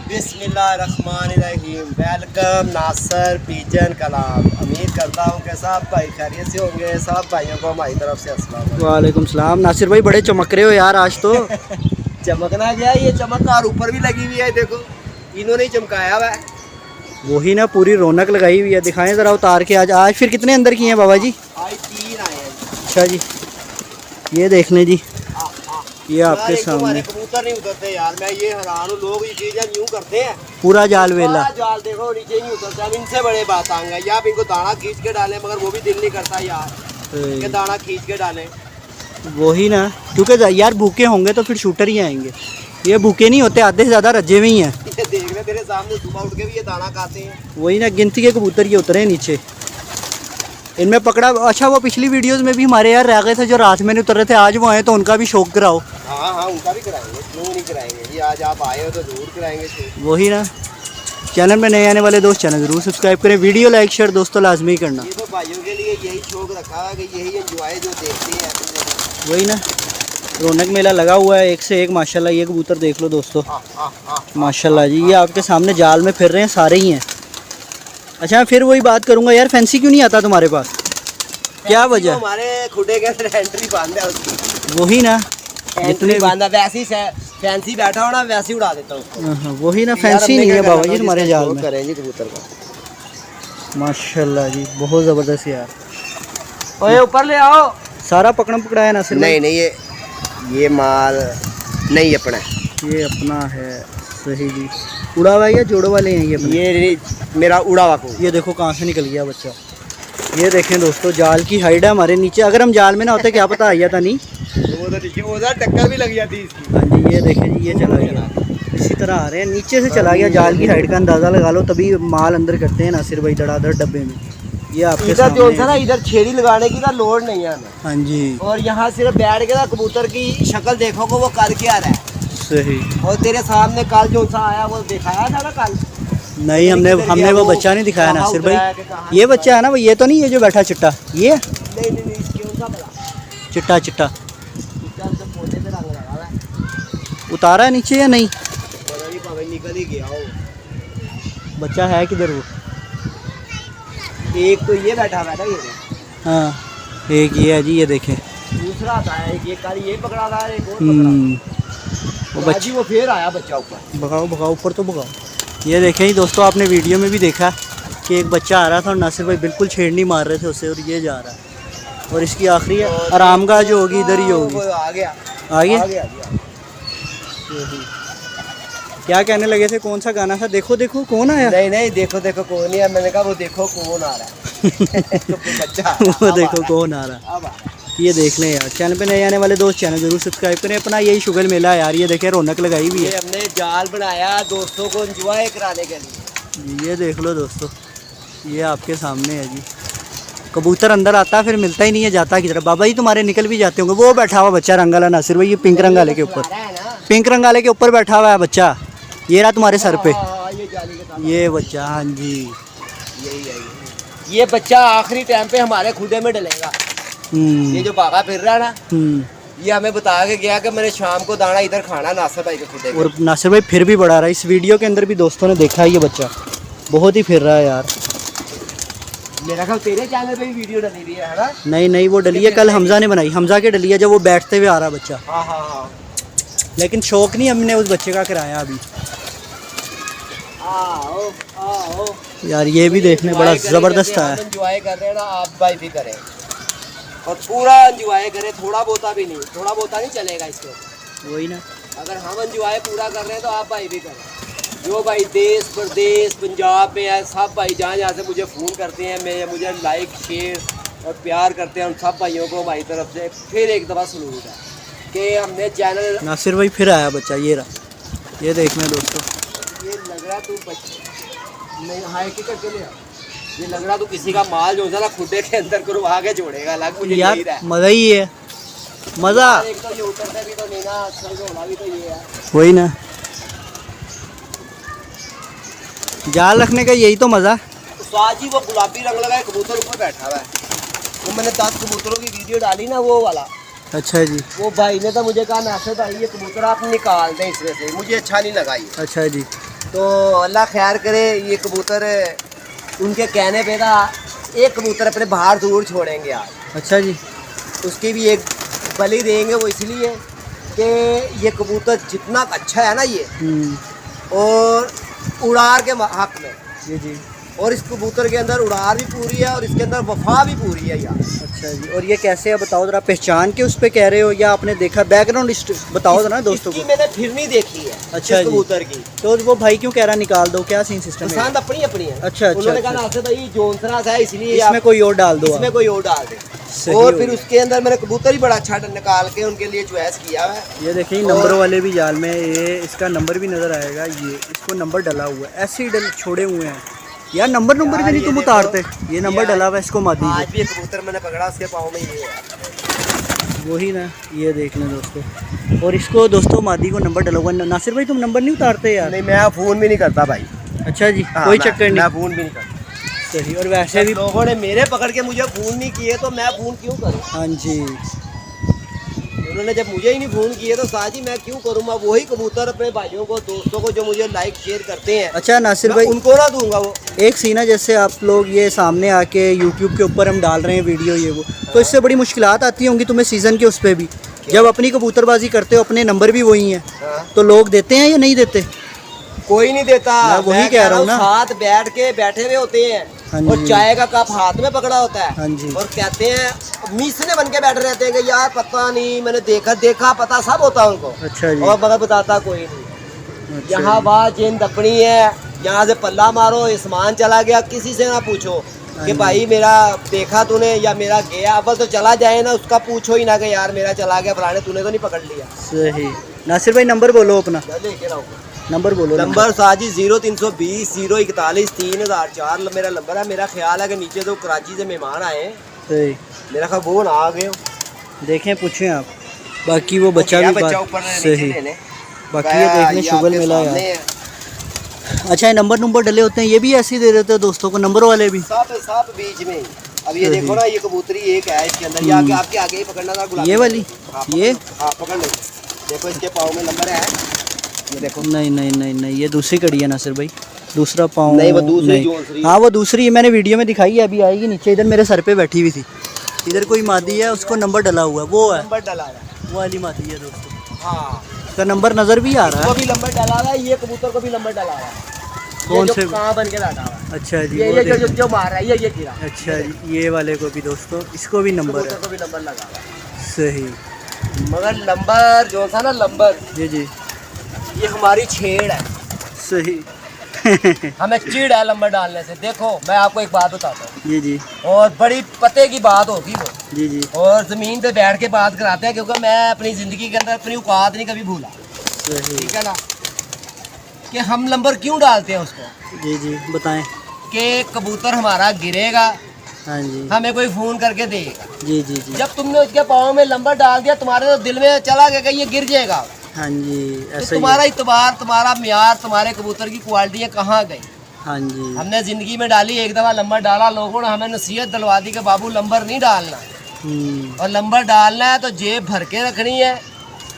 बिस्मिल्लाहिर्रहमानिर्रहीम। वेलकम नासर pigeon club. उम्मीद करता हूँ कि सब भाई खैरियत से होंगे। सब भाइयों को हमारी तरफ से अस्सलाम वालेकुम। वालेकुम सलाम। नासिर भाई बड़े चमक रहे हो यार आज तो। चमकना क्या है, ये चमक और ऊपर भी लगी हुई है, देखो इन्होंने ही चमकाया हुआ है। वही ना, पूरी रौनक लगाई हुई है। दिखाएं जरा उतार के। आज आज फिर कितने अंदर किए हैं बाबा जी? आज 3 आए हैं। अच्छा जी, ये देख लें जी, ये आपके यार, एक तो हमारे सामने कबूतर नहीं उतरते यार, मैं ये हैरान हूँ। लोग ये चीज़ें यूँ करते हैं, पूरा जाल वेला। पूरा जाल देखो नीचे नहीं उतरते। अब इनसे बड़े बात आएंगे या आप इनको दाना खींच के डालें, मगर वो भी दिल नहीं करता यार कि दाना खींच के डालें। वही ना, क्योंकि यार भूखे होंगे तो फिर शूटर ही आएंगे। ये भूखे नहीं होते, आधे से ज़्यादा रजे में ही हैं। ये देख ले तेरे सामने, सुबह उठ के भी ये दाना खाते हैं। वही ना, गिनती के कबूतर ये उतरे हैं नीचे। इनमें पकड़ा। अच्छा, वो पिछली वीडियोस में भी हमारे यार रह गए थे जो रात में नहीं उतर रहे थे, आज वो आए तो उनका भी शौक कराओ। हाँ हाँ, उनका भी कराएंगे, क्यों नहीं कराएंगे जी। आज आप आए हो तो जरूर कराएंगे शौक। वही ना, चैनल में नए आने वाले दोस्त चैनल ज़रूर सब्सक्राइब करें, वीडियो लाइक शेयर दोस्तों लाजमी करना। ये तो भाइयों के लिए यही शौक रखा है कि यही एंजॉय जो देखते हैं। वही ना, रौनक मेला लगा हुआ है एक से एक माशाल्लाह। ये कबूतर देख लो दोस्तों, माशाल्लाह जी। ये आपके सामने जाल में फिर रहे हैं, सारे ही हैं। अच्छा, फिर वही बात करूंगा यार, फैंसी क्यों नहीं आता तुम्हारे पास? क्या वजह? हमारे खुडे के अंदर एंट्री बांधा है उसकी। वही ना, जितने बांधा वैसे ही फैंसी बैठा हो ना, वैसे ही उड़ा देता हूँ। वही ना, फैंसी नहीं है बाबा जी तुम्हारे जाल में। करें जी कबूतर का माशाल्लाह जी, बहुत ज़बरदस्त यार। ओए ऊपर ले आओ। सारा पकड़म पकड़ाया ना सिर्फ? नहीं नहीं, ये माल नहीं अपना है। ये अपना है, सही जी। उड़ा हुआ है या जोड़ो वाले हैं ये अपने? ये मेरा उड़ा हुआ को। ये देखो कहाँ से निकल गया बच्चा। ये देखें दोस्तों, जाल की हाइट है हमारे नीचे। अगर हम जाल में ना होते क्या पता आ गया था। नहीं उधर टक्कर भी लग जाती इसकी। हाँ जी, ये देखें जी, ये चला गया। इसी तरह आ रहे हैं, नीचे से चला गया। जाल की हाइट का अंदाज़ा लगा लो, तभी माल अंदर करते हैं नासिर भाई धड़ाधड़ डब्बे में। ये आपके इधर जो था ना, सामने। इधर छेड़ी लगाने की ना लोड नहीं है हमें। हाँ जी, और यहाँ सिर्फ बैठ के ना कबूतर की शक्ल देखो को वो कर क्या रहा है। सही। और तेरे सामने कल जो सा आया वो दिखाया था ना कल। नहीं, हमने वो बच्चा नहीं दिखाया नासिर भाई। ये बच्चा है ना, वो ये तो नहीं, ये जो बैठा चिट्टा, ये नहीं नहीं नहीं, इसके उनका बड़ा चिट्टा चिट्टा तो पोते पे रंग लगा हुआ है। उतारा है नीचे या नहीं? पता नहीं, भाई निकल ही गया वो। बच्चा है किधर वो? एक तो ये बैठा हुआ है ना, ये हाँ, एक ये है जी, ये देखें। दूसरा था एक, ये कल ये पकड़ा था, एक और पकड़ा। वो बच्ची वो फिर आया बच्चा ऊपर। भगाओ भगाओ, ऊपर तो भगाओ। ये देखें ही दोस्तों, आपने वीडियो में भी देखा कि एक बच्चा आ रहा था और नासिर भाई बिल्कुल छेड़नी मार रहे थे उससे, और ये जा रहा है। और इसकी आखिरी आरामगाह जो होगी इधर ही होगी। आ गया आगे क्या कहने लगे थे? कौन सा गाना था? देखो देखो कौन आया। नहीं नहीं, देखो देखो कौन है। मैंने कहा वो देखो कौन आ रहा है। तो बच्चा वो देखो कौन आ रहा है। अब ये देख लें यार, चैनल पे नए आने वाले दोस्त चैनल जरूर सब्सक्राइब करें। अपना यही शुगर मेला है यार। ये देखें, रौनक लगाई हुई ये है। हमने जाल बनाया दोस्तों को एंजॉय कराने के लिए। ये देख लो दोस्तों, ये आपके सामने है जी। कबूतर अंदर आता है फिर मिलता ही नहीं है, जाता की तरफ। बाबा जी तुम्हारे निकल भी जाते होंगे। वो बैठा हुआ बच्चा रंग वाला नासिर भाई, ये पिंक रंग वाले के ऊपर, पिंक रंग वाले के ऊपर बैठा हुआ है बच्चा। ये रहा तुम्हारे सर पे, ये जाली के साथ ये बच्चा। हाँ जी, यही है। ये बच्चा आखिरी टाइम पे हमारे खुदे में डलेगा। ये जो भागा फिर रहा है ना, ये हमें बता के गया कि मैंने शाम को दाना इधर खाना नासिर भाई के खुदे में। और नासिर भाई फिर भी बढ़ा रहा है। इस वीडियो के अंदर भी दोस्तों ने देखा है, ये बच्चा बहुत ही फिर रहा है यार। मेरा ख्याल तेरे चैनल पे भी वीडियो डली हुई है ना? नहीं नहीं, वो डली है कल हमजा ने बनाई। हमजा के डली है जब वो बैठते हुए आ रहा बच्चा। हाँ हाँ हाँ, लेकिन शौक नहीं हमने उस बच्चे का कराया अभी। आओ आओ यार ये भी देखने बड़ा ज़बरदस्त है। एंजॉय कर रहे हैं ना, आप भाई भी करें और पूरा एंजॉय करें। थोड़ा बहुता भी नहीं, थोड़ा बहुता नहीं चलेगा इसको। वही ना, अगर हम एंजॉय पूरा कर रहे हैं तो आप भाई भी करें। जो भाई देश प्रदेश पंजाब में है, सब भाई जहाँ से मुझे फ़ोन करते हैं, मुझे लाइक शेयर और प्यार करते हैं, उन सब भाइयों को हमारी तरफ से फिर एक दफ़ा सलूट है कि हमने चैनल। नासिर भाई फिर आया बच्चा, ये रहा, ये देखना दोस्तों। ये लग रहा तू नहीं हाई की करके ले आ। ये लग रहा तू किसी का माल जो है ना खुदे के अंदर करवा के जोड़ेगा। लग मुझे यार यही रहा है। मज़ा ही है, मज़ा। एक तो ये उतरते भी तो नहीं ना, असल में होना भी तो ये है। वही ना, जाल रखने का यही तो मज़ा। तो आज ही वो गुलाबी रंग लगा कबूतर ऊपर बैठा हुआ है। वो मैंने 10 कबूतरों की वीडियो डाली ना, वो वाला। अच्छा जी, वो भाई ने तो मुझे कहा नासिर भाई ये कबूतर आप निकाल दें इसमें से, मुझे अच्छा नहीं लगा ये। अच्छा जी। तो अल्लाह खैर करे। ये कबूतर उनके कहने पे था एक कबूतर अपने बाहर दूर छोड़ेंगे आज। अच्छा जी। उसकी भी एक बलि देंगे, वो इसलिए कि ये कबूतर जितना अच्छा है ना ये, और उड़ार के हक में जी जी। और इस कबूतर के अंदर उड़ार भी पूरी है और इसके अंदर वफा भी पूरी है यार। अच्छा जी। और ये कैसे है बताओ जरा, पहचान के उस पे कह रहे हो या आपने देखा? बैकग्राउंड बताओ जरा दोस्तों को। मैंने फिर नहीं देखी है अच्छा इस कबूतर की। तो वो भाई क्यों कह रहा निकाल दो, क्या सीन सिस्टम है? पसंद अपनी अपनी है। अच्छा अच्छा। उन्होंने कहा नासिर भाई जोनसरा है इसलिए इसमें कोई और डाल दो, इसमें कोई और डाल दे। सही और फिर उसके अंदर मैंने कबूतर ही बड़ा अच्छा निकाल के उनके लिए चॉइस किया है। ये देखिए नंबर वाले भी जाल में, ये इसका नंबर भी नजर आएगा, ये इसको नंबर डला हुआ है, ऐसे ही छोड़े हुए हैं यार। नंबर भी नहीं तुम उतारते। ये नंबर डला हुआ है इसको मादी। आज भी एक कबूतर मैंने पकड़ा, उसके पाँव में ये है वही ना, ये देख लें दोस्तों। और इसको दोस्तों मादी को नंबर डला हुआ है। नासिर भाई तुम नंबर नहीं उतारते यार? नहीं, मैं फ़ोन भी नहीं करता भाई। अच्छा जी। हाँ, कोई चक्कर नहीं, मैं फ़ोन भी नहीं करता। सही। और वैसे भी लोगों ने मेरे पकड़ के मुझे फ़ोन नहीं किए तो मैं फ़ोन क्यों करूँ? हाँ जी। उन्होंने जब मुझे ही नहीं फ़ोन किए तो साजी मैं क्यों करूँ? मैं वही कबूतर अपने भाइयों को, दोस्तों को जो मुझे लाइक शेयर करते हैं, अच्छा नासिर भाई उनको ना दूंगा। वो एक सीना जैसे आप लोग ये सामने आके यूट्यूब के ऊपर हम डाल रहे हैं वीडियो ये वो, तो इससे बड़ी मुश्किलात आती होंगी तुम्हें सीज़न के उस पर भी। जब अपनी कबूतरबाजी करते हो, अपने नंबर भी वही हैं, तो लोग देते हैं या नहीं देते? कोई नहीं देता। मैं वही कह रहा हूँ ना। साथ बैठे हुए होते हैं हाँ और जी। चाय का कप हाथ में पकड़ा होता है। हाँ जी। और कहते हैं मीसने बन के बैठे रहते हैं कि यार पता नहीं, मैंने देखा पता सब होता है उनको। अच्छा जी। और मगर बताता कोई नहीं। अच्छा यहाँ जी। बात जिंद अपनी है, यहाँ से पल्ला मारो, आसमान चला गया, किसी से ना पूछो कि भाई मेरा देखा तूने या मेरा गया। अब तो चला जाए ना, उसका पूछो ही ना कि यार मेरा चला गया फलाने, तूने तो नहीं पकड़ लिया। सही। नासिर भाई नंबर बोलो अपना, मैं लेके रहूँ। नंबर बोलो। नंबर साजी 0320 041 3004 मेरा नंबर है। मेरा ख्याल है कि नीचे तो कराची से मेहमान आए हैं, सही। मेरा ख्याल वो ना आ गए हो। देखें पूछें आप, बाकी वो बच्चा भी बच्चा बात ऊपर सही। बाकी ये देखने शुगल मिला यार। अच्छा, ये नंबर डले होते हैं, ये भी ऐसे ही दे देते हैं दोस्तों को, नंबर वाले भी सब बीच में। अब ये देखो ना, ये कबूतरी एक है इसके अंदर, ये आगे आपके आगे ही पकड़ना था गुलाबी। ये वाली ये पकड़ लो। देखो इसके पाँव में नंबर है, ये देखो। नहीं, ये दूसरी कड़ी है नासिर भाई, दूसरा पाँव नहीं, वो दूसरी जोनसरी। हाँ वो दूसरी मैंने वीडियो में दिखाई है, अभी आएगी नीचे। इधर मेरे सर पे बैठी हुई थी, इधर कोई मादी है, उसको नंबर डला हुआ है, वो है नंबर डला है, वो वाली मादी है दोस्तों। हाँ, उसका नंबर नज़र भी आ रहा है। भी नंबर डला हुआ है, ये कबूतर को भी नंबर डला हुआ है। कौन से? कहाँ बन के बैठा हुआ है। अच्छा जी। ये जो मार रहा है, ये गिरा। अच्छा जी, ये वाले को भी दोस्तों, इसको भी नंबर है। को भी नंबर लगा हुआ है। सही। मगर नंबर जो था ना, नंबर जी ये हमारी छेड़ है। सही। हमें चिड़ है नंबर डालने से। देखो मैं आपको एक बात बताता हूँ, जी और बड़ी पते की बात होगी वो, जी और ज़मीन पे बैठ के बात कराते हैं, क्योंकि मैं अपनी ज़िंदगी के अंदर अपनी औकात नहीं कभी भूला। सही। ठीक है ना, कि हम नंबर क्यों डालते हैं उसको, जी बताएं। कि कबूतर हमारा गिरेगा, हाँ जी हमें कोई फ़ोन करके देगा। जी। जब तुमने उसके पाँव में नंबर डाल दिया, तुम्हारे तो दिल में चला गया कि ये गिर जाएगा। हाँ जी, तो ऐसा तुम्हारा इतबार, तुम्हारा म्यार, तुम्हारे कबूतर की क्वालिटी कहाँ गई? हाँ जी। हमने ज़िंदगी में डाली, एक दफ़ा नंबर डाला, लोगों ने हमें नसीहत दिलवा दी कि बाबू नंबर नहीं डालना, और नंबर डालना है तो जेब भर के रखनी है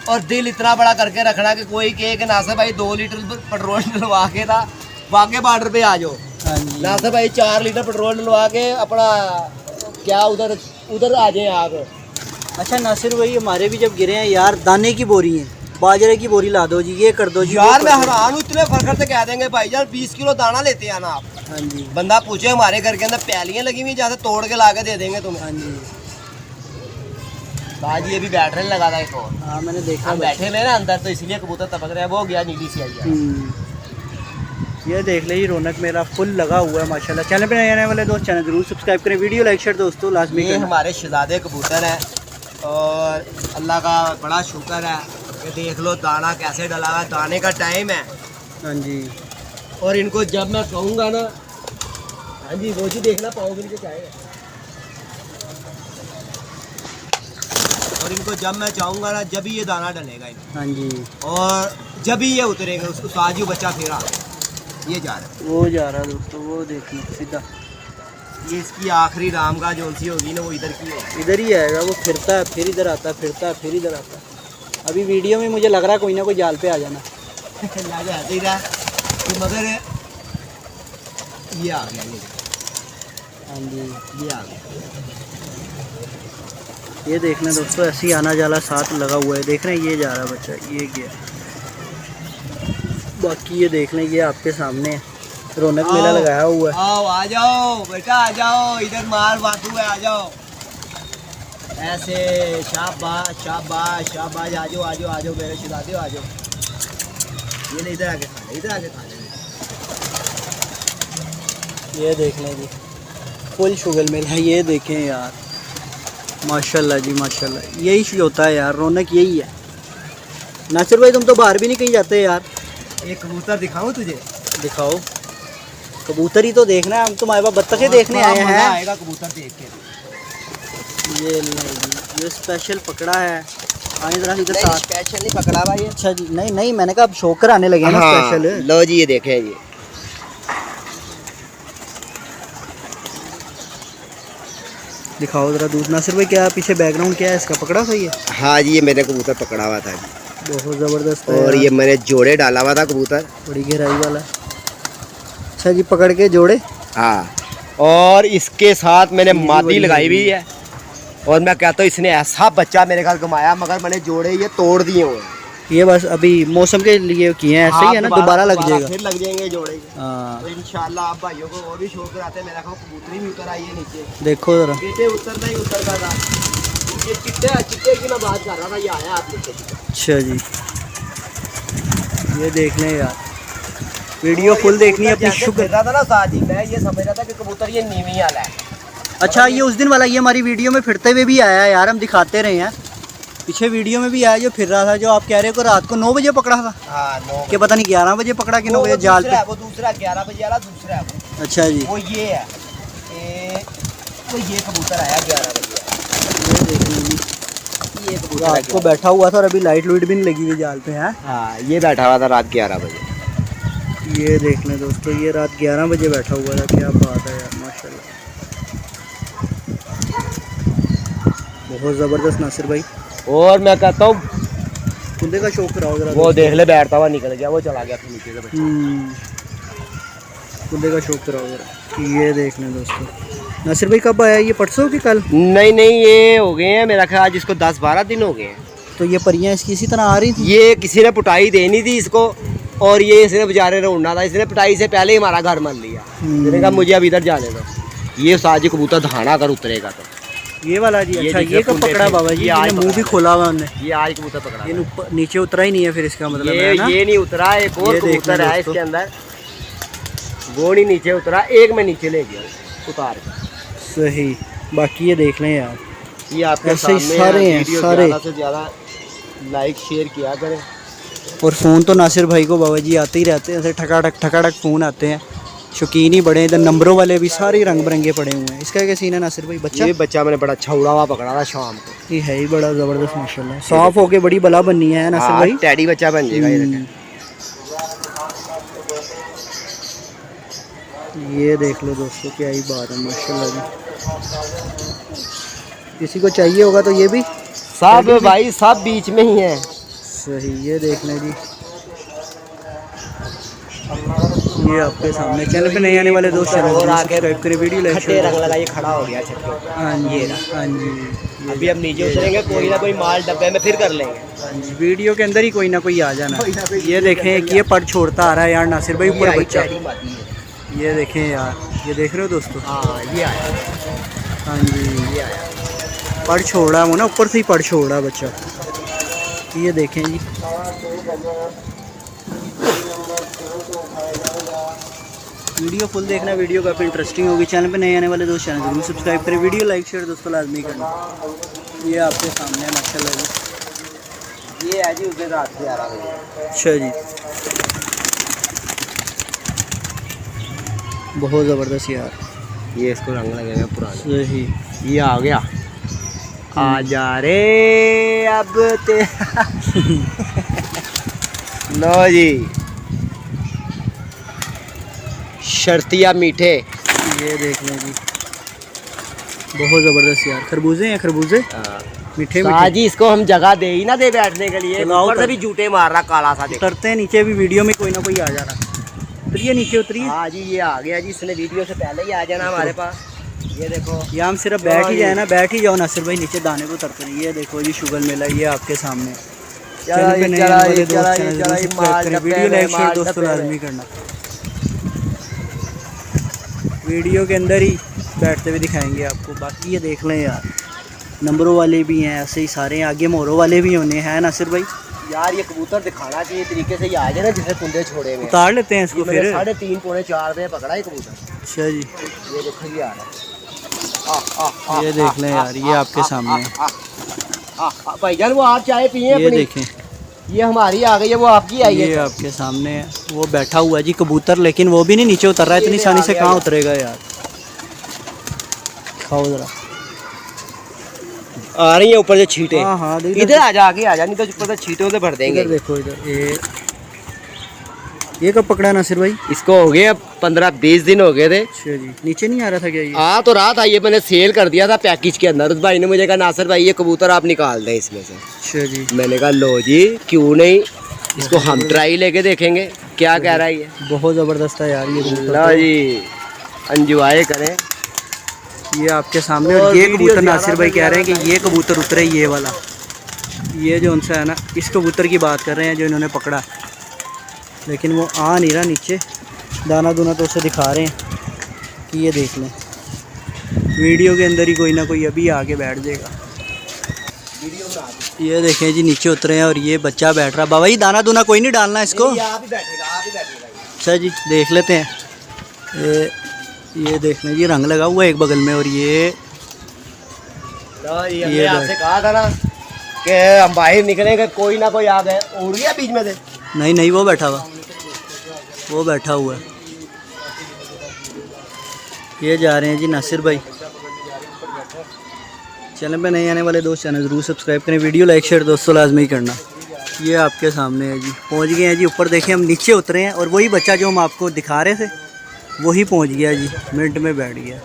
और दिल इतना बड़ा करके रखना कि कोई कहे कि नासिर भाई 2 लीटर पेट्रोल डलवा के था, वाक़ई बॉर्डर पे आ जाओ। हाँ जी। नासिर भाई 4 लीटर पेट्रोल डलवा के अपना क्या उधर आ जाए आप। अच्छा नासिर भाई, हमारे भी जब गिरे हैं यार, दाने की बोरी है, बाजरे की बोरी ला दो जी, ये कर दो जी यार मैं हैरान हूँ, इतने फखर से कह देंगे भाई यार 20 किलो दाना लेते हैं ना आप। हाँ जी। बंदा पूछे हमारे घर के अंदर पैलियाँ लगी हुई, जहाँ से तोड़ के ला के दे देंगे तुम्हें। हाँ जी। बाजी ये भी बैटरी लगा था एक और। हाँ मैंने देखा। हम बैठे हुए ना अंदर, तो इसलिए कबूतर टपक रहे हैं, वो गया नीली से आई। ये देख ले, रौनक मेरा फुल लगा हुआ है माशाल्लाह। चैनल पे नए आने वाले दोस्त चैनल जरूर सब्सक्राइब करें, वीडियो लाइक शेयर दोस्तों लाजमी ये करें। हमारे शहजादे कबूतर हैं और अल्लाह का बड़ा शुक्र है कि देख लो दाना कैसे डला हुआ है, दाने का टाइम है। हाँ जी। और इनको जब मैं कहूँगा ना, हाँ जी वो जी देखना पाओगे नीचे चाहेगा, और इनको जब मैं चाहूँगा ना, जब ही ये दाना डलेगा इनको। हाँ जी। और जब ही ये उतरेगा, उसको साजू बच्चा फिरा ये जा रहा है, वो जा रहा है दोस्तों, वो देखना सीधा, ये इसकी आखिरी राम का जो सी होगी ना, वो इधर की होगी। इधर ही आएगा वो, फिरता है फिर इधर आता है, फिरता है फिर इधर आता है। अभी वीडियो में मुझे लग रहा है कोई ना कोई जाल पे आ जाना। लग ऐसे ही रहा, तो मगर ये आ गया, ये हाँ जी, ये आ गया। ये देखना दोस्तों, ऐसे ही आना जाला साथ लगा हुआ है। देख रहे हैं ये जा रहा बच्चा, ये गया। बाकी ये देख लें, ये आपके सामने है, रौनक मेला लगाया हुआ है। आओ आ जाओ बेटा, आ जाओ इधर, मार बातू है, आ जाओ ऐसे। शाबाश शाबाश शाबाश, आ जाओ आ जाओ आ जाओ मेरे शहजादे, आ जाओ। ये ले इधर आके खा ले, इधर आके खा ले। ये देख लें जी, फुल शुगर मिल है। ये देखें यार, माशाल्लाह जी माशाल्लाह, यही होता है यार, रौनक यही है। नासिर भाई तुम तो बाहर भी नहीं कहीं जाते यार। एक कबूतर दिखाऊं तुझे? दिखाओ, कबूतर ही तो देखना है, हम तुम्हारे पास बत्तखें देखने आए हैं। आएगा कबूतर देख के। ये नहीं जी, ये स्पेशल पकड़ा है। आने जरा इधर नहीं, साथ। स्पेशल नहीं पकड़ा भाई। अच्छा जी, नहीं नहीं, मैंने कहा अब शौकर आने लगे हैं ना स्पेशल। लो जी, ये देखें ये। दिखाओ जरा दूध। नासिर भाई क्या पीछे बैकग्राउंड क्या है इसका, पकड़ा सही है? हाँ जी, ये मैंने कबूतर पकड़ा हुआ था बहुत ज़बरदस्त है और यार। ये मैंने जोड़े डाला हुआ था कबूतर। बड़ी गहराई वाला। अच्छा जी, पकड़ के जोड़े। हाँ, और इसके साथ मैंने ये भी मादी बड़ी लगाई हुई है। है। और मैं कहता हूँ इसने ऐसा बच्चा मेरे घर कमाया, मगर मैंने जोड़े ये तोड़ दिए हुए हैं। ये बस अभी मौसम के लिए किए हैं, ऐसे ही है ना, दोबारा लग जाएगा। फिर लग जाएंगे जोड़े। हाँ तो इंशाल्लाह आप भाइयों को और भी शौक कराते हैं। मेरा कहूँ कबूतरी भी उतर आई है नीचे। देखो जरा, बेटे उतरता ही उतरता था। ये चिट्टे की मैं बात कर रहा था, ये आया आप नीचे। अच्छा जी, ये देख लें यार, वीडियो फुल देखनी है अपनी। शुक्र रहा था ना साथ ही, मैं ये समझ रहा था कि कबूतर ये नीवी वाला है। अच्छा, ये उस दिन वाला, ये हमारी वीडियो में फिरते हुए भी आया है यार, हम दिखाते रहे हैं। पीछे वीडियो में भी आया जो फिर रहा था, जो आप कह रहे हो रात को 9 बजे पकड़ा था। हाँ, 9 कि पता नहीं 11 बजे पकड़ा कि 9 बजे जाल पे। वो दूसरा 11 बजे वाला दूसरा है वो। अच्छा जी, वो ये है तो ये कबूतर आया 11 बजे। ये देख लीजिए, ये कबूतर रात को बैठा हुआ था और अभी लाइट लूट भी नहीं लगी हुई जाल पे है। हाँ, ये बैठा हुआ था रात 11 बजे। ये देख लें दोस्तों, ये रात 11 बजे बैठा हुआ था। क्या बात है यार, माशाल्लाह, बहुत ज़बरदस्त नासिर भाई। और मैं कहता हूँ कुंदे का शौक कराओ जरा। वो देख ले, बैठता हुआ निकल गया, वो चला गया फिर नीचे से बच्चा। कुंदे का शौक कराओ जरा। ये देख लें दोस्तों, नासिर भाई कब आया ये, परसों कि कल? नहीं नहीं, ये हो गए हैं मेरा ख्याल, इसको 10-12 दिन हो गए हैं। तो ये परियां इसकी इसी तरह आ रही थी? ये किसी ने पिटाई देनी थी इसको, और ये इसने बेचारे ढूंढना था। इसने पिटाई से पहले ही हमारा घर मान लिया। मैंने कहा मुझे अब इधर जाने दो, ये साजी कबूतर धाना कर उतरेगा। तो ये वाला जी, अच्छा ये कब पकड़ा बाबा जी? आज मुंह भी खोला हुआ हमने। ये आज कबूतर पकड़ा। ये नीचे उतरा ही नहीं है फिर, इसका मतलब है ना? ये नहीं उतरा, एक और ये कबूतर है इसके अंदर, वो नहीं नीचे उतरा, एक में नीचे ले गया उतार के। सही। बाकी ये देख लें यार, ये आपके ऐसे ही सामने सारे हैं, वीडियो सारे। ज़्यादा से ज़्यादा लाइक शेयर किया करें। और फ़ोन तो नासिर भाई को बाबा जी आते ही रहते हैं, ऐसे ठकाठक फ़ोन आते हैं। शौकीन ही बड़े, इधर नंबरों वाले भी सारे रंग बिरंगे पड़े हुए हैं। इसका क्या सीन है नासिर भाई? बच्चा, ये बच्चा मैंने बड़ा अच्छा उड़ा हुआ पकड़ा था शाम को। ये है ही बड़ा ज़बरदस्त माशाल्लाह, साफ होके बड़ी बला बननी है नासिर भाई। टैडी बच्चा बन जाएगा ये। ये देख लो दोस्तों, क्या ही बात है माशाल्लाह जी। किसी को चाहिए होगा तो ये भी सब भाई सब बीच में ही है। सही। ये देख लें जी, ये आपके सामने। चैनल पे नए आने वाले दोस्त चैनल को सब्सक्राइब करें, वीडियो लाइक खट्टे रंग लगाइए, खड़ा हो गया छत पे। हाँ जी, ये हाँ जी। अभी हम नीचे उतरेंगे, कोई ना कोई माल डब्बे में फिर कर लेंगे। हाँ जी, वीडियो के अंदर ही कोई ना कोई आ जाना। ये देखें कि ये पर छोड़ता आ रहा है यार नासिर भाई, ऊपर बच्चा। ये देखें यार, ये देख रहे हो दोस्तों? हाँ, ये आया। हाँ जी, ये आया। पर छोड़ा वो ना, ऊपर से ही पर छोड़ा बच्चा। ये देखें जी, वीडियो फुल देखना, वीडियो काफ़ी इंटरेस्टिंग होगी। चैनल पे नए आने वाले दोस्त चैनल जरूर सब्सक्राइब करें, वीडियो लाइक शेयर दोस्तों लाजमी करना। ये आपके सामने है माशाल्लाह जी। ये है जी उसे रात के 11 बजे। अच्छा जी, बहुत ज़बरदस्त यार। ये इसको रंग लगेगा पुराना। सही। ये आ गया, आ जा रे अब ते लो जी, शर्तिया मीठे। ये देख लें जी, बहुत ज़बरदस्त यार। खरबूजे हैं, खरबूजे मीठे मीठे। जी इसको हम जगह दे ही ना दे बैठने के लिए, चलो आओ ऊपर से भी जूटे मार रहा काला सा। उतरते हैं नीचे, भी वीडियो में कोई ना कोई आ जा रहा। उतरिए नीचे उतरिए। हाँ जी ये आ गया जी, इसने वीडियो से पहले ही आ जाना हमारे पास। ये देखो ये हम सिर्फ बैठ ही जाए ना, बैठ ही जाओ नासिर भाई, नीचे दाने को उतरते नहीं। ये देखो जी शुगर मेला, ये आपके सामने। चैनल पे नए आने वाले दोस्त चैनल जरूर सब्सक्राइब करें, वीडियो लाइक शेयर दोस्तों लाजमी करना। वीडियो के अंदर ही बैठते हुए दिखाएंगे आपको। बाकी ये देख लें यार, नंबरों वाले भी हैं, ऐसे ही सारे हैं, आगे मोरों वाले भी होने हैं नासिर भाई। यार ये कबूतर दिखाना चाहिए तरीके से, ये आ जाए ना जिसे कुंडे छोड़े हुए। उतार लेते हैं इसको फिर। 3:30 पौने 4 बजे पकड़ा है कबूतर। अच्छा जी, ये देखो ये आ रहा है। ये देख लें यार, ये आपके सामने। भाईजान वो आप चाय पिए ये देखें, ये हमारी आ गई है, वो आपकी आई है। ये आपके सामने है, वो बैठा हुआ है जी कबूतर, लेकिन वो भी नहीं नीचे उतर रहा है। इतनी आसानी से कहाँ उतरेगा यार। खाओ जरा, आ रही है ऊपर से छींटे। हाँ हाँ इधर आ जा, आगे आ जा, नहीं तो ऊपर से छींटों से भर देंगे। इधर देखो, इधर ये कब पकड़ा नासिर भाई? इसको हो गए 15-20 दिन हो गए थे। अच्छा जी, नीचे नहीं आ रहा था क्या ये? आ तो रहा था, ये मैंने सेल कर दिया था पैकेज के अंदर। उस भाई ने मुझे कहा नासिर भाई ये कबूतर आप निकाल दें इसमें से। अच्छा जी, मैंने कहा लो जी क्यों नहीं, इसको हम ट्राई लेके देखेंगे क्या कह रहा है ये। बहुत ज़बरदस्त है यार ये कबूतर। लो जी एंजॉय करें। ये आपके सामने, और ये कबूतर नासिर भाई कह रहे हैं कि ये कबूतर उतरे, ये वाला, ये जो उनसे है ना, इस कबूतर की बात कर रहे हैं जो इन्होंने पकड़ा, लेकिन वो आ नहीं रहा नीचे। दाना दूना तो उसे दिखा रहे हैं कि ये देख लें, वीडियो के अंदर ही कोई ना कोई अभी आके बैठ जाएगा। ये देखें जी नीचे उतरे हैं और ये बच्चा बैठ रहा। बाबा जी दाना दूना कोई नहीं डालना इसको? आप ही बैठेगा, आप ही बैठेगा। अच्छा जी, देख लेते हैं। ये देख लें जी, रंग लगा हुआ है एक बगल में, और ये आपसे कहा था ना कि हम बाहर निकलेंगे, कोई ना कोई आ गए, उड़ गया बीच में से। नहीं नहीं, वो बैठा हुआ, वो बैठा हुआ है। ये जा रहे हैं जी नासिर भाई। चैनल पे नए आने वाले दोस्त चैनल ज़रूर सब्सक्राइब करें, वीडियो लाइक शेयर दोस्तों लाजमी करना। ये आपके सामने है जी, पहुंच गए हैं जी ऊपर। देखें हम नीचे उतरे हैं और वही बच्चा जो हम आपको दिखा रहे थे वही पहुंच गया जी, मिनट में बैठ गया।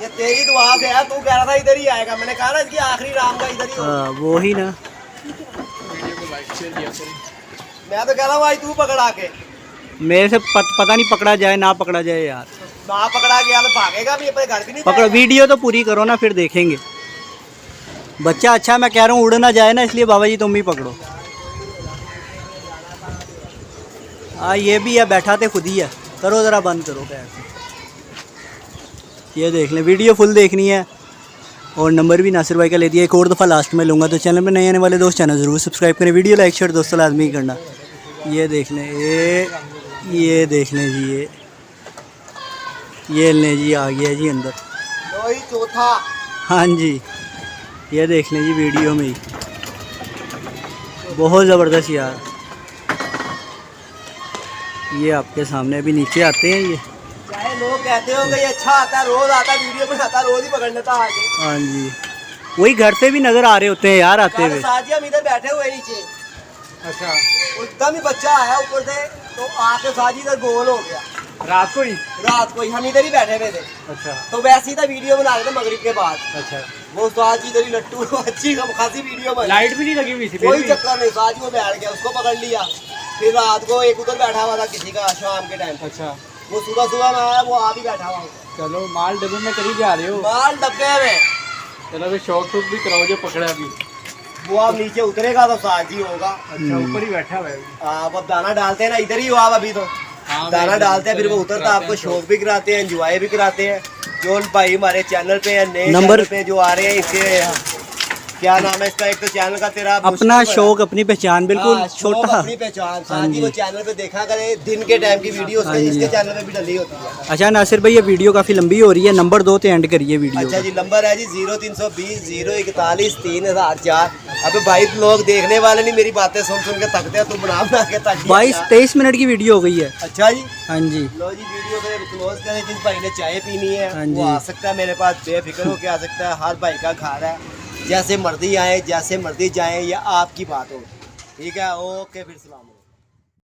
ये तेरी दुआ से है, तू कह रहा था इधर ही आएगा, मैंने कहा ना इसकी आखिरी राम का इधर ही। हाँ वो ही ना, मैं तो कह रहा हूँ भाई तू पकड़ा के। मेरे से पता नहीं पकड़ा जाए ना पकड़ा जाए यार। ना पकड़ा गया तो भागेगा भी, अपने घर भी नहीं पकड़ो, वीडियो तो पूरी करो ना फिर देखेंगे। बच्चा अच्छा, मैं कह रहा हूँ उड़ ना जाए ना, इसलिए बाबा जी तुम भी पकड़ो। हाँ ये भी है, बैठा थे खुद ही है। करो ज़रा, बंद करो पैर से। ये देख लें, वीडियो फुल देखनी है और नंबर भी नासिर भाई का ले दिया, एक और दफ़ा लास्ट में लूँगा। तो चैनल में नए आने वाले दोस्त चैनल ज़रूर सब्सक्राइब करें, वीडियो लाइक शेयर दोस्तों लाजमी करना। ये देख लें, ये देख लें जी, ये लें जी, आ गया जी अंदर। लो ही चौथा। हाँ जी, ये देख लें जी वीडियो में ही, बहुत ज़बरदस्त यार। ये आपके सामने अभी नीचे आते हैं ये। चाहे लोग कहते होंगे ये अच्छा आता है, रोज आता है, वीडियो बनाता, रोज ही पकड़ लेता आगे। हाँ जी, वही घर से भी नज़र आ रहे होते हैं यार आते हुए। साथ ही हम इधर बैठे हुए नीचे। अच्छा, एकदम ही बच्चा आया ऊपर से, तो आके साथ ही इधर गोल हो गया। रात को ही हम इधर ही बैठे हुए थे। अच्छा, तो वैसे ही था, वीडियो बना रहे थे मगरिब के बाद। अच्छा, वो साथ ही इधर ही लट्टू, अच्छी खासी वीडियो बनी। लाइट भी नहीं लगी हुई थी, कोई चक्कर नहीं, साथ ही वो बैठ गया, उसको पकड़ लिया। फिर रात को एक उधर बैठा हुआ था किसी का, शाम के टाइम। अच्छा, वो सुबह में आया, वो आप ही बैठा हुआ। चलो माल डब्बे में करी जा रहे हो? माल डब्बे में। चलो फिर शॉर्ट शूट भी कराओ जो पकड़ा अभी। वो आप नीचे उतरेगा तो साथ ही होगा। अच्छा, ऊपर ही बैठा हुआ है। आप अब दाना डालते हैं ना, इधर ही हो आप अभी तो। दाना डालते हैं, फिर वो उतरता, आपको शौक भी कराते हैं, एंजॉय भी कराते हैं। जो भाई हमारे चैनल पे या नए नंबर पे जो आ रहे हैं, इसके क्या नाम है इसका, एक तो चैनल का तेरा अपना शौक अपनी पहचान, बिल्कुल छोटा अपनी पहचान। साथ ही वो चैनल पे देखा करे, दिन के टाइम की वीडियो इसके चैनल पे भी डली होती है। अच्छा नासिर भाई, ये वीडियो काफ़ी लंबी हो रही है, नंबर 2 पे एंड करिए वीडियो। अच्छा जी, नंबर है जी 0320 041 3004। अब भाई लोग देखने वाले नहीं, मेरी बातें सुन सुन के थकते हैं, तू बना के तक 22-23 मिनट की वीडियो हो गई है। अच्छा जी, हाँ जी, लो जी वीडियो क्लोज करें। जिस भाई ने चाय पीनी है वो आ सकता है मेरे पास, बेफिक्र होकर आ सकता है। हर भाई का घर है, जैसे मर्जी आए जैसे मर्जी जाएं, या आपकी बात हो। ठीक है, ओके, फिर सलाम।